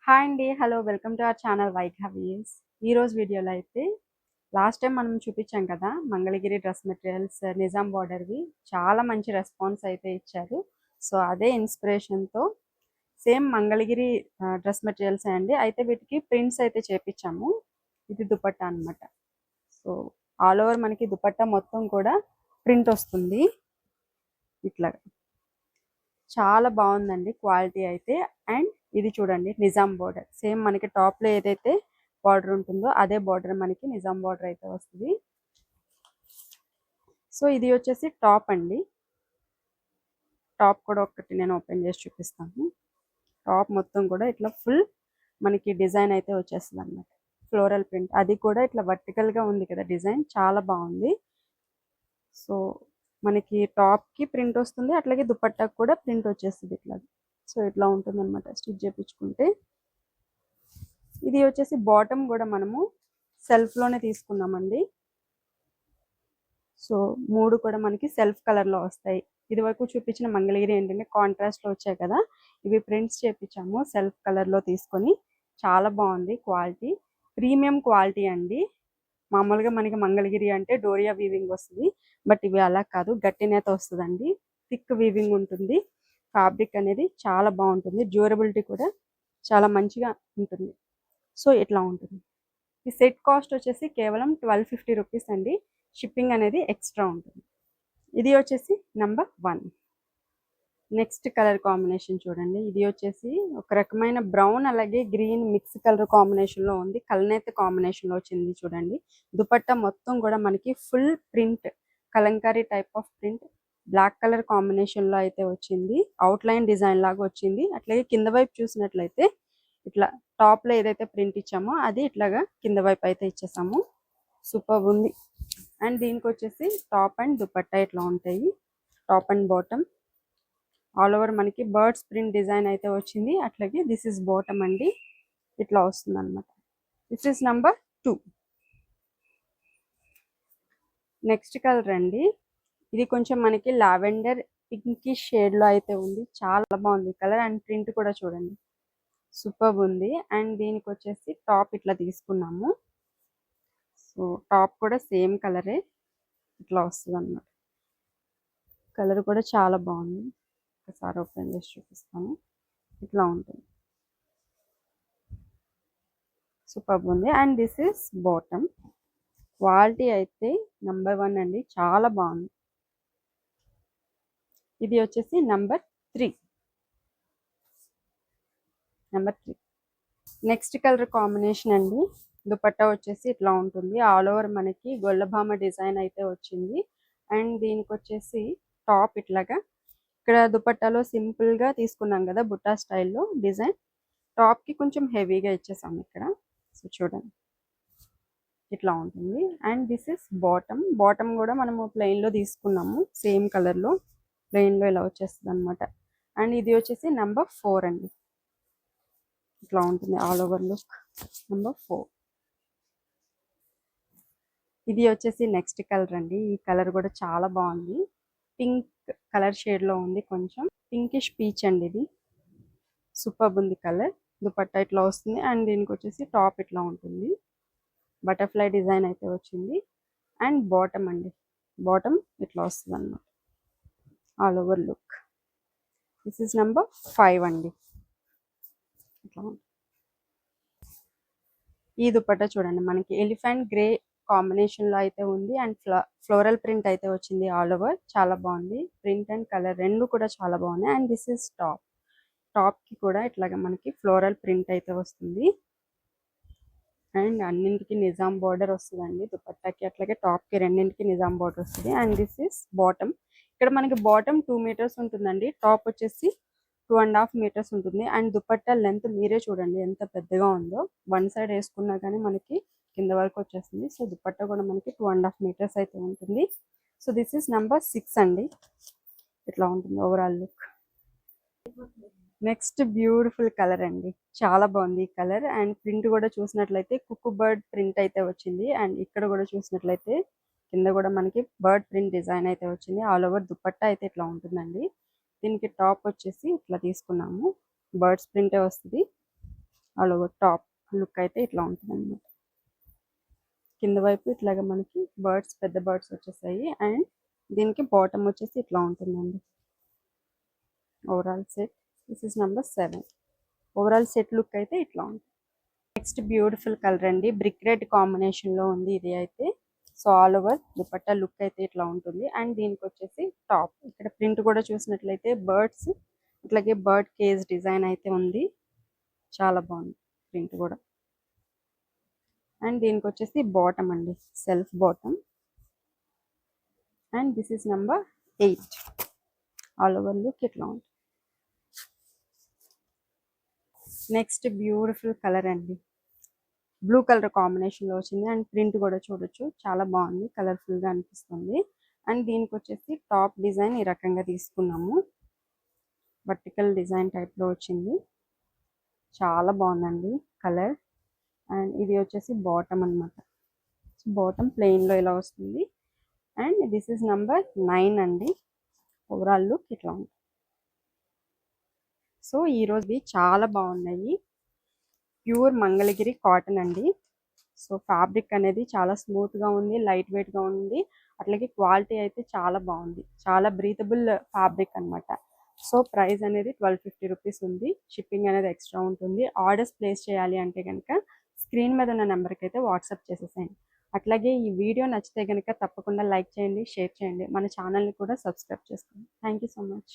Hi అండి. Hello. Welcome to our channel వైఘావీస్. ఈరోజు వీడియోలో అయితే లాస్ట్ టైం మనం చూపించాం కదా! మంగళగిరి డ్రెస్ మెటీరియల్స్ నిజాం బార్డర్‌వి చాలా మంచి రెస్పాన్స్ అయితే ఇచ్చారు. సో, అదే ఇన్స్పిరేషన్‌తో సేమ్ మంగళగిరి డ్రెస్ మెటీరియల్సే అండి. అయితే వీటికి ప్రింట్స్ అయితే చేపించాము. ఇది దుపట్టా అన్నమాట. సో, ఆల్ ఓవర్ మనకి దుపట్టా మొత్తం కూడా ప్రింట్ వస్తుంది. ఇట్లాగా. చాలా బాగుందండి క్వాలిటీ అయితే. అండ్ ఇది చూడండి నిజాం బార్డర్. సేమ్ మనకి టాప్ లో ఏదైతే బార్డర్ ఉంటుందో అదే బార్డర్ మనకి నిజాం బార్డర్ అయితే వస్తుంది. సో ఇది వచ్చేసి టాప్ అండి. టాప్ కూడా ఒకటి నేను ఓపెన్ చేసి చూపిస్తాను. టాప్ మొత్తం కూడా ఇట్లా ఫుల్ మనకి డిజైన్ అయితే వచ్చేస్తుంది అన్నమాట. ఫ్లోరల్ ప్రింట్, అది కూడా ఇట్లా వర్టికల్ గా ఉంది కదా డిజైన్, చాలా బాగుంది. సో మనకి టాప్ కి ప్రింట్ వస్తుంది, అట్లాగే దుపట్టాకు కూడా ప్రింట్ వచ్చేస్తుంది ఇట్లా. సో ఇట్లా ఉంటుంది అనమాట స్టిచ్ చేయించుకుంటే. ఇది వచ్చేసి బాటమ్ కూడా మనము సెల్ఫ్ లోనే తీసుకున్నామండి. సో మూడు కూడా మనకి సెల్ఫ్ కలర్ లో వస్తాయి. ఇది వరకు చూపించిన మంగళగిరి ఏంటంటే కాంట్రాస్ట్ లో వచ్చాయి కదా, ఇవి ప్రింట్స్ చేపించాము సెల్ఫ్ కలర్ లో తీసుకొని. చాలా బాగుంది క్వాలిటీ, ప్రీమియం క్వాలిటీ అండి. మామూలుగా మనకి మంగళగిరి అంటే డోరియా వీవింగ్ వస్తుంది, బట్ ఇవి అలా కాదు, గట్టి నేత వస్తుందండి. థిక్ వీవింగ్ ఉంటుంది. ఫ్యాబ్రిక్ అనేది చాలా బాగుంటుంది, డ్యూరబిలిటీ కూడా చాలా మంచిగా ఉంటుంది. సో ఇట్లా ఉంటుంది. ఈ సెట్ కాస్ట్ వచ్చేసి కేవలం 1250 రూపీస్ అండి. షిప్పింగ్ అనేది ఎక్స్ట్రా ఉంటుంది. ఇది వచ్చేసి నెంబర్ 1. నెక్స్ట్ కలర్ కాంబినేషన్ చూడండి. ఇది వచ్చేసి ఒక రకమైన బ్రౌన్ అలాగే గ్రీన్ మిక్స్ కలర్ కాంబినేషన్ లో ఉంది. కల్నేత కాంబినేషన్ లో వచ్చింది చూడండి. దుపట్టా మొత్తం కూడా మనకి full print, Kalamkari type of print, black colour combination లో అయితే వచ్చింది. అవుట్ లైన్ డిజైన్ లాగా వచ్చింది. అట్లాగే కింద వైపు చూసినట్లయితే ఇట్లా టాప్ లో ఏదైతే ప్రింట్ ఇచ్చామో అది ఇట్లాగా కింద వైపు అయితే ఇచ్చేసాము. సూపర్ ఉంది. అండ్ దీనికి వచ్చేసి టాప్ అండ్ దుపట్టా ఇట్లా ఉంటాయి. Top and bottom all over మనకి బర్డ్స్ ప్రింట్ డిజైన్ అయితే వచ్చింది. అట్లాగే దిస్ ఇస్ బాటమ్ అండి, ఇట్లా వస్తుంది అనమాట. This is number 2. Next colour అండి. ఇది కొంచెం మనకి లావెండర్ పింకిష్ షేడ్ లో అయితే ఉంది. చాలా బాగుంది కలర్. అండ్ ప్రింట్ కూడా చూడండి, సూపర్ ఉంది. అండ్ దీనికి వచ్చేసి టాప్ ఇట్లా తీసుకున్నాము. సో టాప్ కూడా సేమ్ కలరే ఇట్లా వస్తుంది అన్నమాట. కలర్ కూడా చాలా బాగుంది. ఒకసారి ఓపెన్ చేసి చూపిస్తాను. ఇట్లా ఉంటుంది, సూపర్ ఉంది. And this is bottom. Quality అయితే నెంబర్ 1 అండి, చాలా బాగుంది. ఇది వచ్చేసి నెంబర్ 3. నెక్స్ట్ కలర్ కాంబినేషన్ అండి. దుపట్టా వచ్చేసి ఇట్లా ఉంటుంది. ఆల్ ఓవర్ మనకి గొల్లభామ డిజైన్ అయితే వచ్చింది. అండ్ దీనికి వచ్చేసి టాప్ ఇట్లాగా, ఇక్కడ దుపట్టాలో సింపుల్ గా తీసుకున్నాం కదా బుట్టా స్టైల్లో డిజైన్, టాప్ కి కొంచెం హెవీగా ఇచ్చేసాం ఇక్కడ. సో చూడండి ఇట్లా ఉంటుంది. And this is bottom. Bottom కూడా మనము ప్లెయిన్ లో తీసుకున్నాము, సేమ్ కలర్ లో ప్లెయిన్ లో ఇలా వచ్చేస్తుంది అనమాట. అండ్ ఇది వచ్చేసి నెంబర్ 4 అండి. ఇట్లా ఉంటుంది ఆల్ ఓవర్ లుక్. నెంబర్ 4. ఇది వచ్చేసి నెక్స్ట్ కలర్ అండి. ఈ కలర్ కూడా చాలా బాగుంది. పింక్ కలర్ షేడ్ లో ఉంది, కొంచెం పింకిష్ పీచ్ అండి. ఇది సూపర్ ఉంది కలర్. దుపట్టా ఇట్లా వస్తుంది. అండ్ దీనికి వచ్చేసి టాప్ ఇట్లా ఉంటుంది, బటర్ఫ్లై డిజైన్ అయితే వచ్చింది. అండ్ బాటమ్ అండి, బాటమ్ ఇట్లా వస్తుంది అన్నమాట all over look. This is number 5 అండి. ఇట్లా ఈ దుపట్టా చూడండి, మనకి ఎలిఫెంట్ గ్రే కాంబినేషన్ లో అయితే ఉంది. అండ్ ఫ్లోరల్ ప్రింట్ అయితే వచ్చింది ఆల్ ఓవర్. చాలా బాగుంది. ప్రింట్ అండ్ కలర్ రెండు కూడా చాలా బాగున్నాయి. And this is top. Top కి కూడా ఇట్లాగా మనకి ఫ్లోరల్ ప్రింట్ అయితే వస్తుంది. అండ్ అన్నింటికి నిజాం బార్డర్ వస్తుందండి, దుపట్టాకి అట్లాగే టాప్ కి రెండింటికి నిజాం బార్డర్ వస్తుంది. And this is bottom. ఇక్కడ మనకి బాటమ్ 2 మీటర్స్ ఉంటుందండి, టాప్ వచ్చేసి 2.5 మీటర్స్ ఉంటుంది. అండ్ దుపట్టా లెంత్ మీరే చూడండి ఎంత పెద్దగా ఉందో. వన్ సైడ్ వేసుకున్నా కానీ మనకి కింద వరకు వచ్చేస్తుంది. సో దుపట్టా కూడా మనకి 2.5 మీటర్స్ అయితే ఉంటుంది. సో దిస్ ఇస్ నెంబర్ 6 అండి. ఇట్లా ఉంటుంది overall look. Next beautiful colour అండి, చాలా బాగుంది ఈ కలర్. అండ్ ప్రింట్ కూడా చూసినట్లయితే కుక్కు బర్డ్ ప్రింట్ అయితే వచ్చింది. అండ్ ఇక్కడ కూడా చూసినట్లయితే కింద కూడా మనకి బర్డ్ ప్రింట్ డిజైన్ అయితే వచ్చింది. ఆల్ ఓవర్ దుపట్టా అయితే ఇట్లా ఉంటుందండి. దీనికి టాప్ వచ్చేసి ఇట్లా తీసుకున్నాము, బర్డ్స్ ప్రింటే వస్తుంది ఆల్ ఓవర్ టాప్ లుక్ అయితే ఇట్లా ఉంటుంది అనమాట. కింద వైపు ఇట్లాగా మనకి బర్డ్స్, పెద్ద బర్డ్స్ వచ్చేసాయి. అండ్ దీనికి బాటమ్ వచ్చేసి ఇట్లా ఉంటుందండి. Overall set this is number 7. Overall set look అయితే ఇట్లా ఉంటుంది. నెక్స్ట్ బ్యూటిఫుల్ కలర్ అండి, బ్రిక్ రెడ్ కాంబినేషన్లో ఉంది ఇది అయితే. So all over dupatta look అయితే ఇట్లా ఉంటుంది. అండ్ దీనికి వచ్చేసి టాప్, ఇక్కడ ప్రింట్ కూడా చూసినట్లయితే బర్డ్స్, అట్లాగే బర్డ్ కేజ్ డిజైన్ అయితే ఉంది. చాలా బాగుంది ప్రింట్ కూడా. అండ్ దీనికి వచ్చేసి బాటమ్ అండి, self bottom. And this is number 8. All over look ఇట్లా ఉంటుంది. నెక్స్ట్ బ్యూటిఫుల్ కలర్ అండి, బ్లూ కలర్ కాంబినేషన్లో వచ్చింది. అండ్ ప్రింట్ కూడా చూడొచ్చు, చాలా బాగుంది, కలర్ఫుల్గా అనిపిస్తుంది. అండ్ దీనికి వచ్చేసి టాప్ డిజైన్ ఈ రకంగా తీసుకున్నాము, వర్టికల్ డిజైన్ టైప్లో వచ్చింది. చాలా బాగుందండి కలర్. అండ్ ఇది వచ్చేసి బాటమ్ అనమాట. బాటమ్ ప్లెయిన్లో ఇలా వస్తుంది. అండ్ దిస్ ఇస్ నెంబర్ 9 అండి. ఓవరాల్ లుక్ ఇట్లా ఉంది. సో ఈరోజు చాలా బాగున్నాయి, ప్యూర్ మంగళగిరి కాటన్ అండి. సో ఫ్యాబ్రిక్ అనేది చాలా స్మూత్గా ఉంది, లైట్ వెయిట్గా ఉంది. అట్లాగే క్వాలిటీ అయితే చాలా బాగుంది, చాలా బ్రీతబుల్ ఫ్యాబ్రిక్ అనమాట. సో ప్రైస్ అనేది 1250 రూపీస్ ఉంది. షిప్పింగ్ అనేది ఎక్స్ట్రా ఉంటుంది. ఆర్డర్స్ ప్లేస్ చేయాలి అంటే కనుక స్క్రీన్ మీద ఉన్న నెంబర్కి అయితే వాట్సాప్ చేసేసేయండి. అట్లాగే ఈ వీడియో నచ్చితే కనుక తప్పకుండా లైక్ చేయండి, షేర్ చేయండి, మన ఛానల్ని కూడా సబ్స్క్రైబ్ చేసుకోండి. Thank you so much.